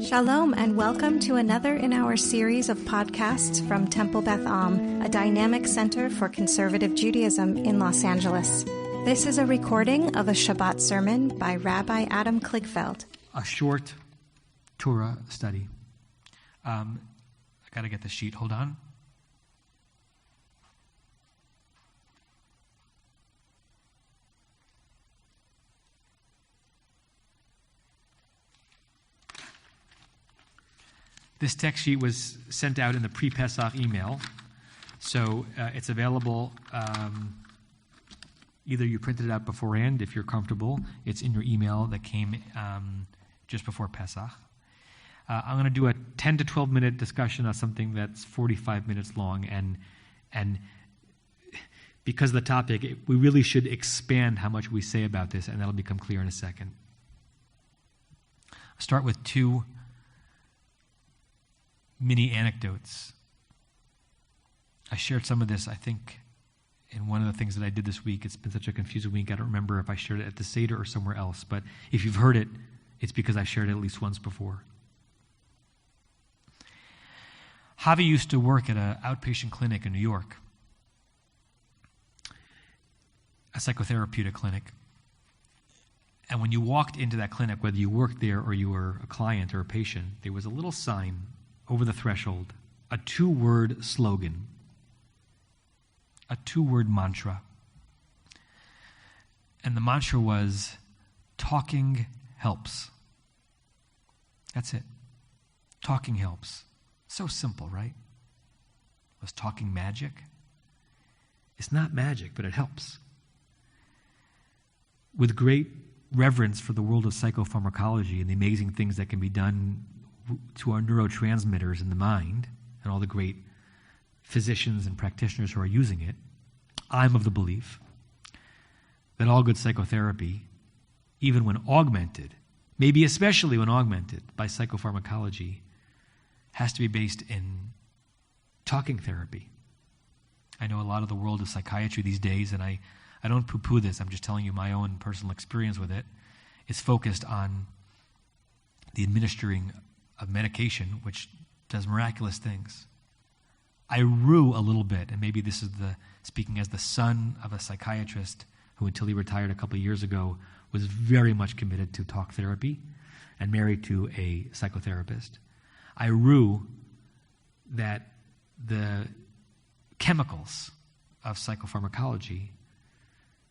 Shalom and welcome to another in our series of podcasts from Temple Beth Am, a dynamic center for conservative Judaism in Los Angeles. This is a recording of a Shabbat sermon by Rabbi Adam Kligfeld. A short Torah study. I got to get the sheet. Hold on. This text sheet was sent out in the pre-Pesach email, so it's available. Either you printed it out beforehand, if you're comfortable. It's in your email that came just before Pesach. I'm going to do a 10 to 12 minute discussion on something that's 45 minutes long, and because of the topic, we really should expand how much we say about this, and that'll become clear in a second. I'll start with two mini anecdotes. I shared some of this, I think, in one of the things that I did this week. It's been such a confusing week, I don't remember if I shared it at the Seder or somewhere else, but if you've heard it, it's because I've shared it at least once before. Javi used to work at an outpatient clinic in New York, a psychotherapeutic clinic. And when you walked into that clinic, whether you worked there or you were a client or a patient, there was a little sign over the threshold, a 2-word slogan, a 2-word mantra. And the mantra was, talking helps. That's it. Talking helps. So simple, right? Was talking magic? It's not magic, but it helps. With great reverence for the world of psychopharmacology and the amazing things that can be done to our neurotransmitters in the mind, and all the great physicians and practitioners who are using it, I'm of the belief that all good psychotherapy, even when augmented, maybe especially when augmented by psychopharmacology, has to be based in talking therapy. I know a lot of the world of psychiatry these days, and I don't poo-poo this, I'm just telling you my own personal experience with it, is focused on the administering of medication, which does miraculous things. I rue a little bit, and maybe this is speaking as the son of a psychiatrist who, until he retired a couple of years ago, was very much committed to talk therapy and married to a psychotherapist. I rue that the chemicals of psychopharmacology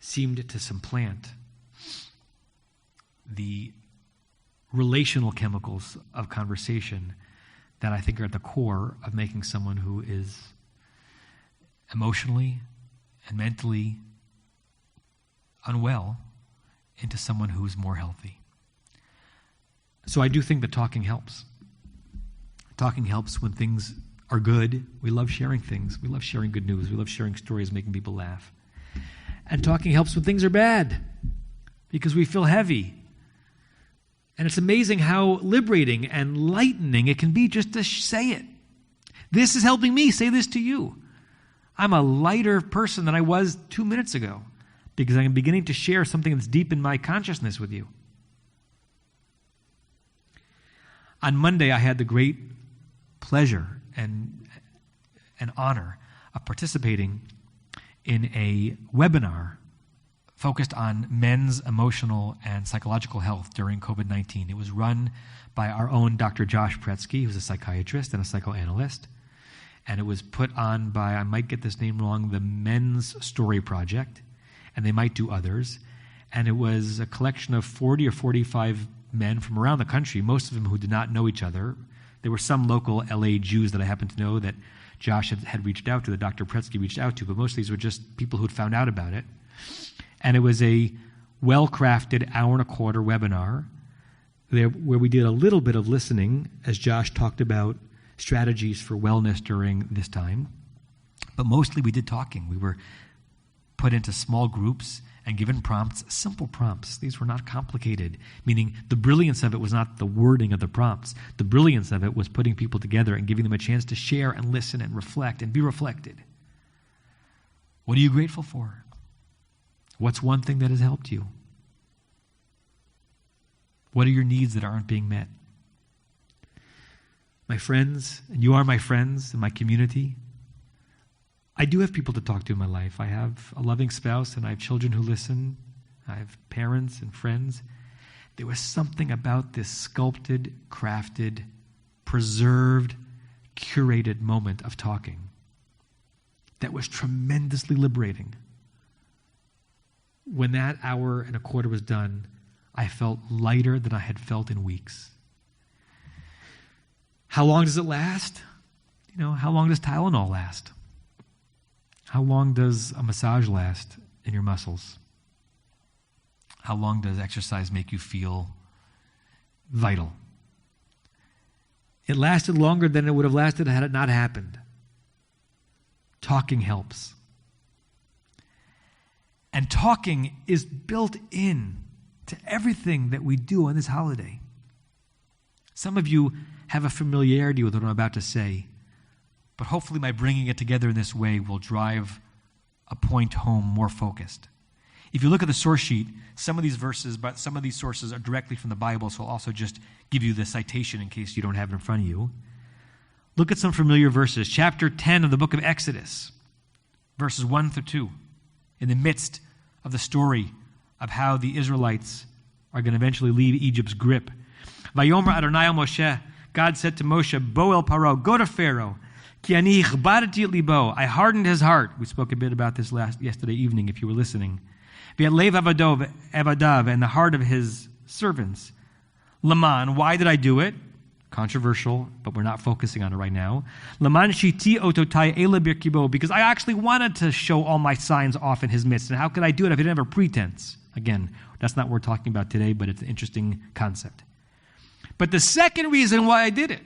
seemed to supplant the relational chemicals of conversation that I think are at the core of making someone who is emotionally and mentally unwell into someone who's more healthy. So I do think that talking helps. Talking helps when things are good. We love sharing things. We love sharing good news. We love sharing stories, making people laugh. And talking helps when things are bad because we feel heavy. And it's amazing how liberating and lightening it can be just to say it. This is helping me say this to you. I'm a lighter person than I was 2 minutes ago because I'm beginning to share something that's deep in my consciousness with you. On Monday, I had the great pleasure and honor of participating in a webinar focused on men's emotional and psychological health during COVID-19. It was run by our own Dr. Josh Pretsky, who's a psychiatrist and a psychoanalyst. And it was put on by, I might get this name wrong, the Men's Story Project, and they might do others. And it was a collection of 40 or 45 men from around the country, most of them who did not know each other. There were some local LA Jews that I happen to know that Josh had reached out to, that Dr. Pretsky reached out to, but most of these were just people who'd found out about it. And it was a well-crafted hour-and-a-quarter webinar there where we did a little bit of listening as Josh talked about strategies for wellness during this time. But mostly we did talking. We were put into small groups and given prompts, simple prompts. These were not complicated, meaning the brilliance of it was not the wording of the prompts. The brilliance of it was putting people together and giving them a chance to share and listen and reflect and be reflected. What are you grateful for? What's one thing that has helped you? What are your needs that aren't being met? my friends, and you are my friends in my community. I do have people to talk to in my life. I have a loving spouse, and I have children who listen. I have parents and friends. There was something about this sculpted, crafted, preserved, curated moment of talking that was tremendously liberating. When that hour and a quarter was done, I felt lighter than I had felt in weeks. How long does it last? How long does Tylenol last? How long does a massage last in your muscles? How long does exercise make you feel vital? It lasted longer than it would have lasted had it not happened. Talking helps. And talking is built in to everything that we do on this holiday. Some of you have a familiarity with what I'm about to say, but hopefully my bringing it together in this way will drive a point home more focused. If you look at the source sheet, some of these verses, but some of these sources are directly from the Bible, so I'll also just give you the citation in case you don't have it in front of you. Look at some familiar verses. Chapter 10 of the book of Exodus, verses 1 through 2, in the midst of the story of how the Israelites are going to eventually leave Egypt's grip. Vayomer Adonai el Moshe, God said to Moshe, Bo el Paro, go to Pharaoh, ki ani ichbadati et libo, I hardened his heart. We spoke a bit about this yesterday evening if you were listening. V'et lev avadav, and the heart of his servants. Laman, why did I do it? Controversial, but we're not focusing on it right now. Laman shiti ototai ele birkibo, because I actually wanted to show all my signs off in his midst. And how could I do it if I didn't have a pretense? Again, that's not what we're talking about today, but it's an interesting concept. But the second reason why I did it,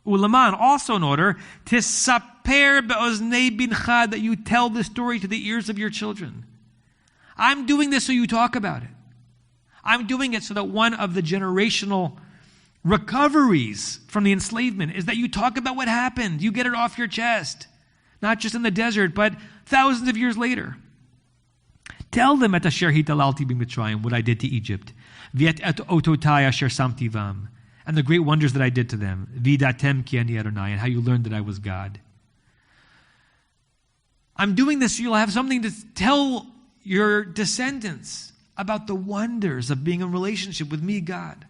Ulaman, also in order, tisaper be'oznei bincha, that you tell the story to the ears of your children. I'm doing this so you talk about it. I'm doing it so that one of the generational recoveries from the enslavement is that you talk about what happened. You get it off your chest. Not just in the desert, but thousands of years later. Tell them at asher hitalalti b'mitzrayim, what I did to Egypt. V'et et ototai asher samti vam, and the great wonders that I did to them. V'datem ki ani Adonai, and how you learned that I was God. I'm doing this so you'll have something to tell your descendants about the wonders of being in relationship with me, God,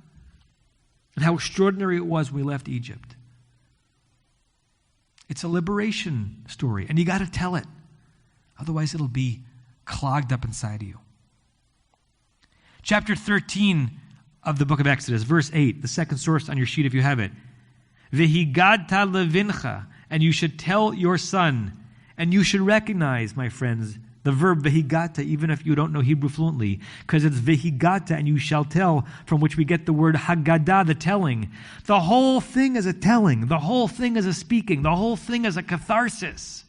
and how extraordinary it was when we left Egypt. It's a liberation story, and you got to tell it. Otherwise, it'll be clogged up inside of you. Chapter 13 of the book of Exodus, verse 8, the second source on your sheet if you have it. V'higadta levincha, and you should tell your son, and you should recognize, my friends, the verb v'higata, even if you don't know Hebrew fluently, because it's v'higata, and you shall tell, from which we get the word haggadah, the telling. The whole thing is a telling. The whole thing is a speaking. The whole thing is a catharsis.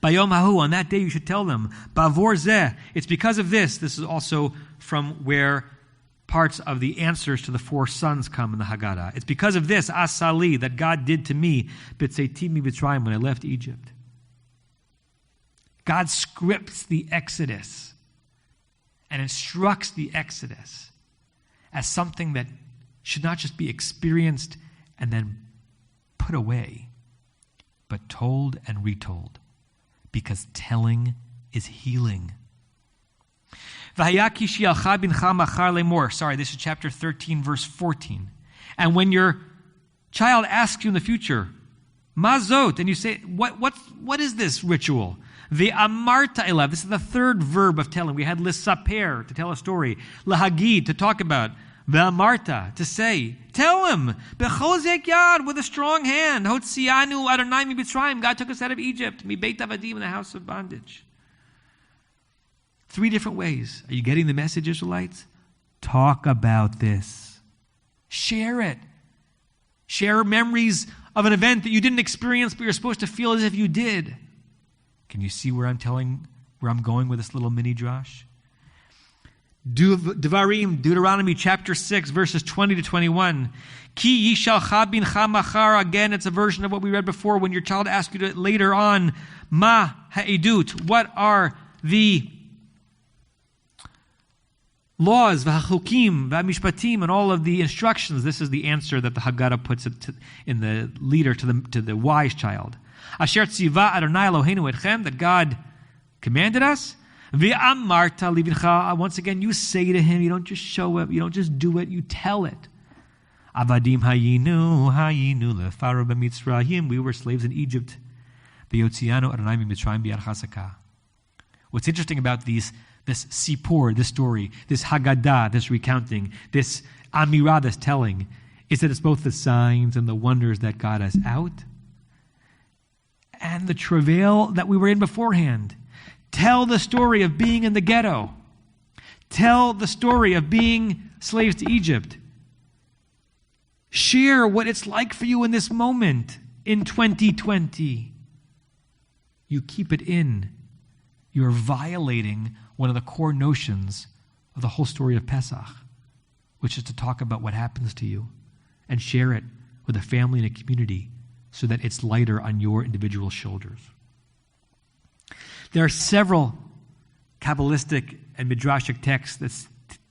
Bayom hahu, on that day you should tell them, bavor zeh, it's because of this. This is also from where parts of the answers to the four sons come in the Haggadah. It's because of this, asali, that God did to me, b'tzeiti mitzrayim, when I left Egypt. God scripts the Exodus and instructs the Exodus as something that should not just be experienced and then put away, but told and retold, because telling is healing. Sorry, this is chapter 13, verse 14. And when your child asks you in the future, mazot, and you say, what is this ritual? The amarta elav. This is the third verb of telling. We had lisaper, to tell a story. Lahagid, to talk about. The amarta, to say. Tell him. Bechozek yad, with a strong hand. Hotzianu Adonai mi Mitzrayim. God took us out of Egypt. Mi beit avadim, in the house of bondage. 3 different ways. Are you getting the message, Israelites? Talk about this. Share it. Share memories of an event that you didn't experience, but you're supposed to feel as if you did. Can you see where I'm going with this little mini drash? Devarim, Deuteronomy chapter 6, verses 20 to 21. Ki yishalcha bincha machar. Again, it's a version of what we read before. When your child asks you to later on, ma ha'edut. What are the laws, v'hachukim, v'mishpatim, and all of the instructions. This is the answer that the Haggadah puts in the leader to the wise child. Asher tziva Adonai Eloheinu etchem, that God commanded us. V'amarta livincha, once again, you say to him, you don't just show it, you don't just do it, you tell it. Avadim hayinu lefaro b'mitzrayim, we were slaves in Egypt. V'yotzianu Adonai mitzrayim b'yad chazakah. What's interesting about this sipur, this story, this Haggadah, this recounting, this amirah, this telling, is that it's both the signs and the wonders that got us out and the travail that we were in beforehand. Tell the story of being in the ghetto. Tell the story of being slaves to Egypt. Share what it's like for you in this moment, in 2020. You keep it in. You're violating one of the core notions of the whole story of Pesach, which is to talk about what happens to you and share it with a family and a community so that it's lighter on your individual shoulders. There are several Kabbalistic and Midrashic texts that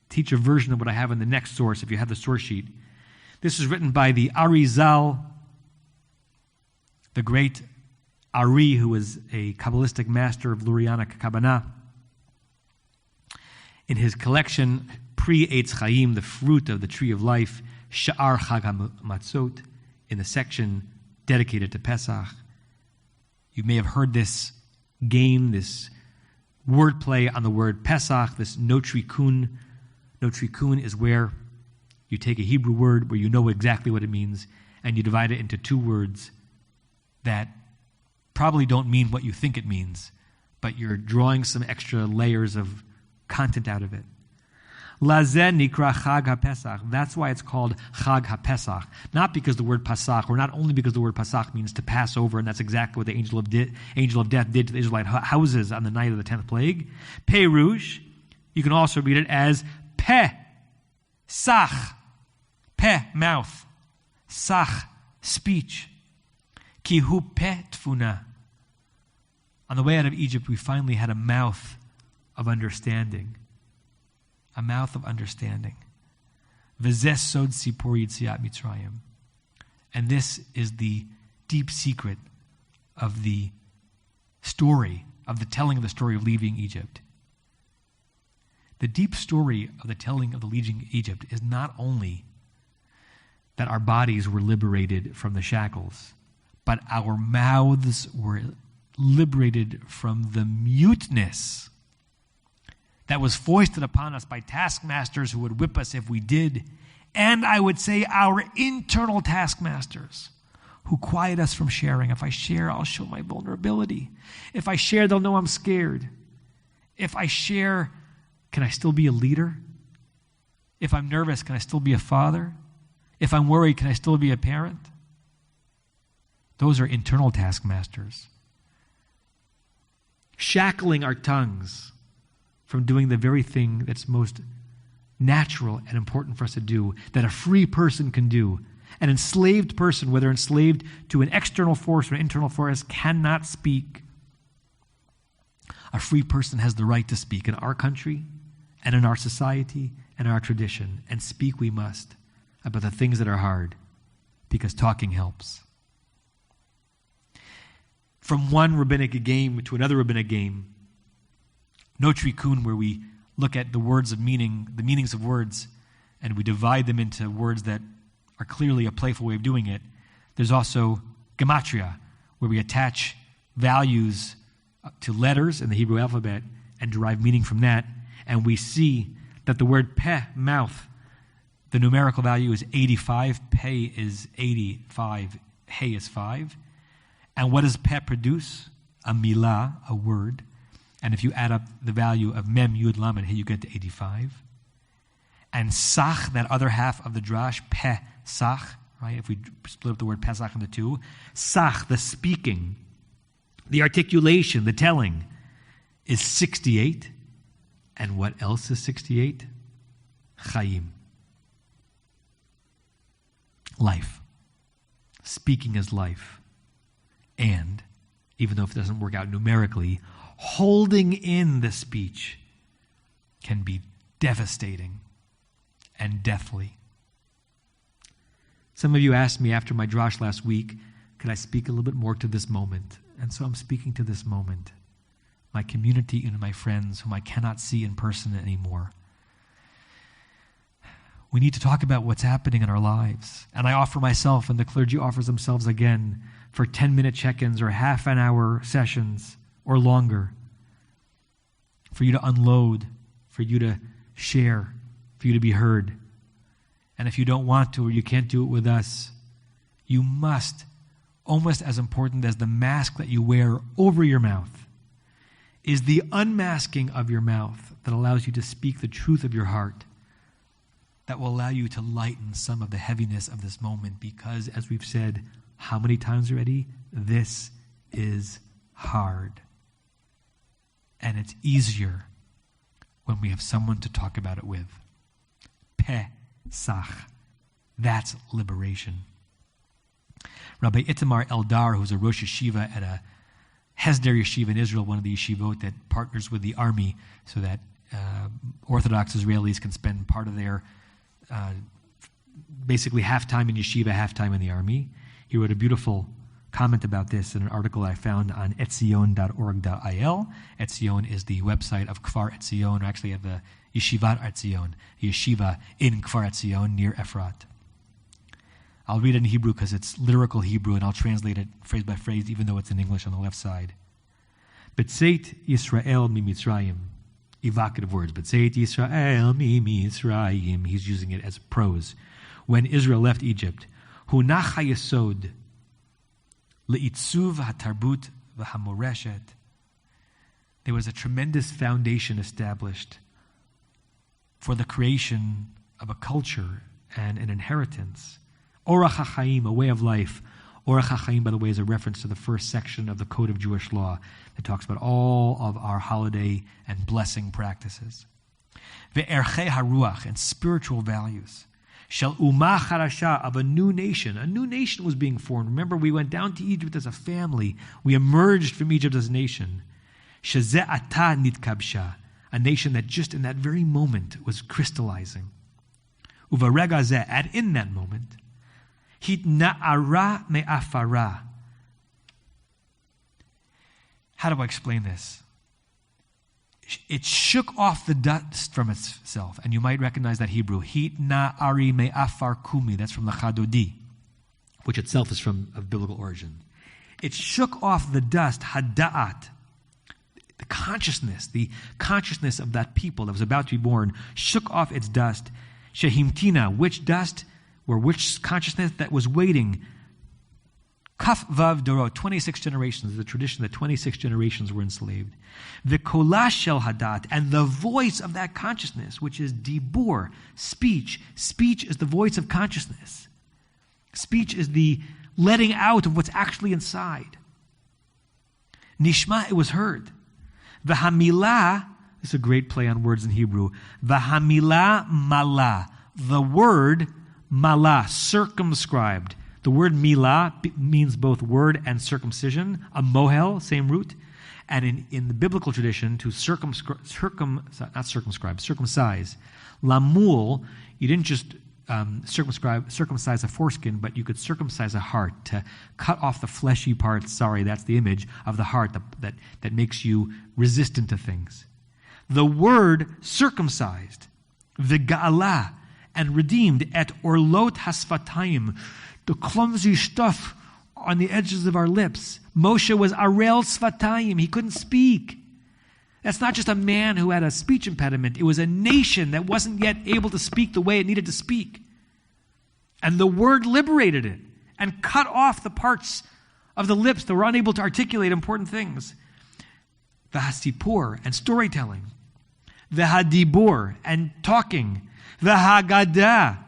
teach a version of what I have in the next source, if you have the source sheet. This is written by the Arizal, the great Ari, who was a Kabbalistic master of Lurianic Kabbalah. In his collection, Pri Eitz Chaim, the fruit of the tree of life, Sha'ar Chag HaMatzot, in the section dedicated to Pesach. You may have heard this game, this wordplay on the word Pesach, this notrikun. Notrikun is where you take a Hebrew word where you know exactly what it means, and you divide it into two words that probably don't mean what you think it means, but you're drawing some extra layers of content out of it. Lazeh nikra Chag HaPesach. That's why it's called Chag HaPesach. Not because the word Pasach, or not only because the word Pasach means to pass over, and that's exactly what the angel of death did to the Israelite houses on the night of the 10th plague. Perush, you can also read it as Peh, Sach. Peh, mouth. Sach, speech. Ki hu peh tfuna. On the way out of Egypt, we finally had a mouth of understanding. A mouth of understanding. V'zeh sod sipur yitziat Mitzrayim. And this is the deep secret of the story, of the telling of the story of leaving Egypt. The deep story of the telling of the leaving Egypt is not only that our bodies were liberated from the shackles, but our mouths were liberated from the muteness that was foisted upon us by taskmasters who would whip us if we did, and I would say our internal taskmasters who quiet us from sharing. If I share, I'll show my vulnerability. If I share, they'll know I'm scared. If I share, can I still be a leader? If I'm nervous, can I still be a father? If I'm worried, can I still be a parent? Those are internal taskmasters. Shackling our tongues from doing the very thing that's most natural and important for us to do, that a free person can do. An enslaved person, whether enslaved to an external force or an internal force, cannot speak. A free person has the right to speak in our country and in our society and our tradition, and speak we must about the things that are hard, because talking helps. From one rabbinic game to another rabbinic game, Notrikun, where we look at the words of meaning, the meanings of words, and we divide them into words that are clearly a playful way of doing it. There's also gematria, where we attach values to letters in the Hebrew alphabet and derive meaning from that. And we see that the word peh, mouth, the numerical value is 85. Peh is 85. Hey is 5. And what does peh produce? A milah, a word. And if you add up the value of mem, yud, lamed, hey, you get to 85. And sach, that other half of the drash, peh, sach, right? If we split up the word pesach into two, sach, the speaking, the articulation, the telling, is 68. And what else is 68? Chaim. Life. Speaking is life. And, even though if it doesn't work out numerically, holding in the speech can be devastating and deathly. Some of you asked me after my drosh last week, could I speak a little bit more to this moment? And so I'm speaking to this moment. My community and my friends whom I cannot see in person anymore. We need to talk about what's happening in our lives. And I offer myself, and the clergy offers themselves again, for 10-minute check-ins or half an hour sessions or longer, for you to unload, for you to share, for you to be heard. And if you don't want to or you can't do it with us, you must, almost as important as the mask that you wear over your mouth, is the unmasking of your mouth that allows you to speak the truth of your heart, that will allow you to lighten some of the heaviness of this moment, because, as we've said how many times already, this is hard. And it's easier when we have someone to talk about it with. Pesach. That's liberation. Rabbi Itamar Eldar, who's a Rosh Yeshiva at a Hesder Yeshiva in Israel, one of the yeshivot that partners with the army so that Orthodox Israelis can spend part of their basically half-time in yeshiva, half-time in the army. He wrote a beautiful comment about this in an article I found on etzion.org.il. Etzion is the website of Kfar Etzion, or actually of the Yeshivat Etzion, the yeshiva in Kfar Etzion near Efrat. I'll read it in Hebrew because it's lyrical Hebrew, and I'll translate it phrase by phrase, even though it's in English on the left side. B'tzeit Yisrael mi Mitzrayim. Evocative words. B'tzeit Yisrael mi Mitzrayim. He's using it as prose. When Israel left Egypt, hunach hayesod le'itzuv hatarbut v'hamoreshet. There was a tremendous foundation established for the creation of a culture and an inheritance. Orach HaChaim, a way of life. Orach HaChaim, by the way, is a reference to the first section of the Code of Jewish Law that talks about all of our holiday and blessing practices. Ve'erchei haruach, and spiritual values. Shel umah charasha, of a new nation. A new nation was being formed. Remember, we went down to Egypt as a family. We emerged from Egypt as a nation. Shezeh ata nitkabsha, a nation that just in that very moment was crystallizing. Uvarega zeh, and in that moment, hitna'ara me'afara. How do I explain this? It shook off the dust from itself, and you might recognize that Hebrew. Hitna'ari me'afar kumi. That's from the Chadodi, which itself is from of biblical origin. It shook off the dust, hada'at, the consciousness of that people that was about to be born, shook off its dust. Shehimtina, which dust? Or which consciousness that was waiting. Kaf vav dorot, 26 generations, the tradition that 26 generations were enslaved. The kolah shel hadat, and the voice of that consciousness, which is dibur, speech. Speech is the voice of consciousness. Speech is the letting out of what's actually inside. Nishma, it was heard. V'hamilah, this is a great play on words in Hebrew. V'hamilah malah, the word malah, circumscribed. The word milah means both word and circumcision. A mohel, same root. And in the biblical tradition, to circumcise. Lamul, you didn't just circumcise a foreskin, but you could circumcise a heart, to cut off the fleshy parts, that's the image of the heart that makes you resistant to things. The word circumcised, v'ga'alah, and redeemed, et orlot hasfatayim, the clumsy stuff on the edges of our lips. Moshe was arel sfatayim, he couldn't speak. That's not just a man who had a speech impediment. It was a nation that wasn't yet able to speak the way it needed to speak. And the word liberated it and cut off the parts of the lips that were unable to articulate important things. V'hasipur, and storytelling. V'hadibur, and talking. V'haggadah,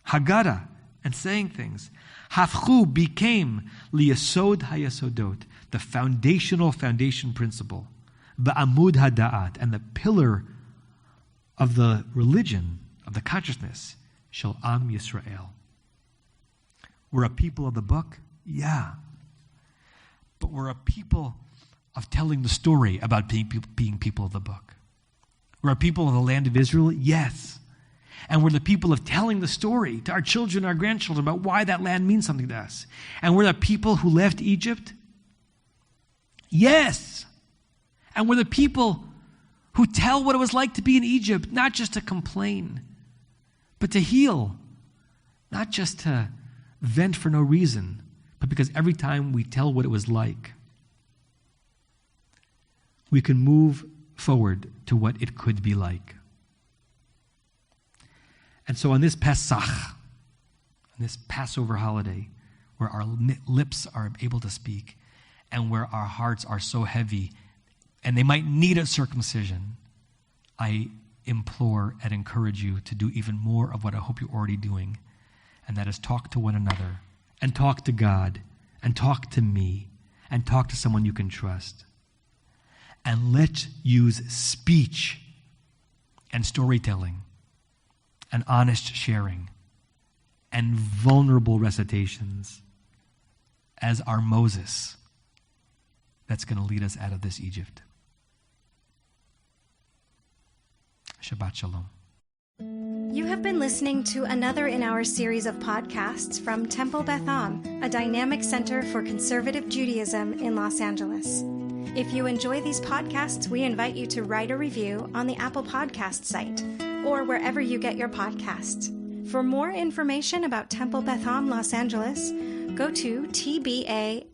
Haggadah, and saying things. Hafchu, became liyasod hayasodot, the foundation principle. V'amud hada'at, and the pillar of the religion, of the consciousness, shel am Yisrael. We're a people of the book? Yeah. But we're a people of telling the story about being people of the book. We're a people of the land of Israel, yes. And we're the people of telling the story to our children and our grandchildren about why that land means something to us. And we're the people who left Egypt, yes. And we're the people who tell what it was like to be in Egypt, not just to complain, but to heal, not just to vent for no reason, but because every time we tell what it was like, we can move forward to what it could be like. And so on this Pesach, on this Passover holiday, where our lips are able to speak and where our hearts are so heavy and they might need a circumcision, I implore and encourage you to do even more of what I hope you're already doing, and that is talk to one another and talk to God and talk to me and talk to someone you can trust. And let's use speech and storytelling and honest sharing and vulnerable recitations as our Moses that's going to lead us out of this Egypt. Shabbat Shalom. You have been listening to another in our series of podcasts from Temple Beth Am, a dynamic center for conservative Judaism in Los Angeles. If you enjoy these podcasts, we invite you to write a review on the Apple Podcast site or wherever you get your podcasts. For more information about Temple Beth Am Los Angeles, go to tbala.org.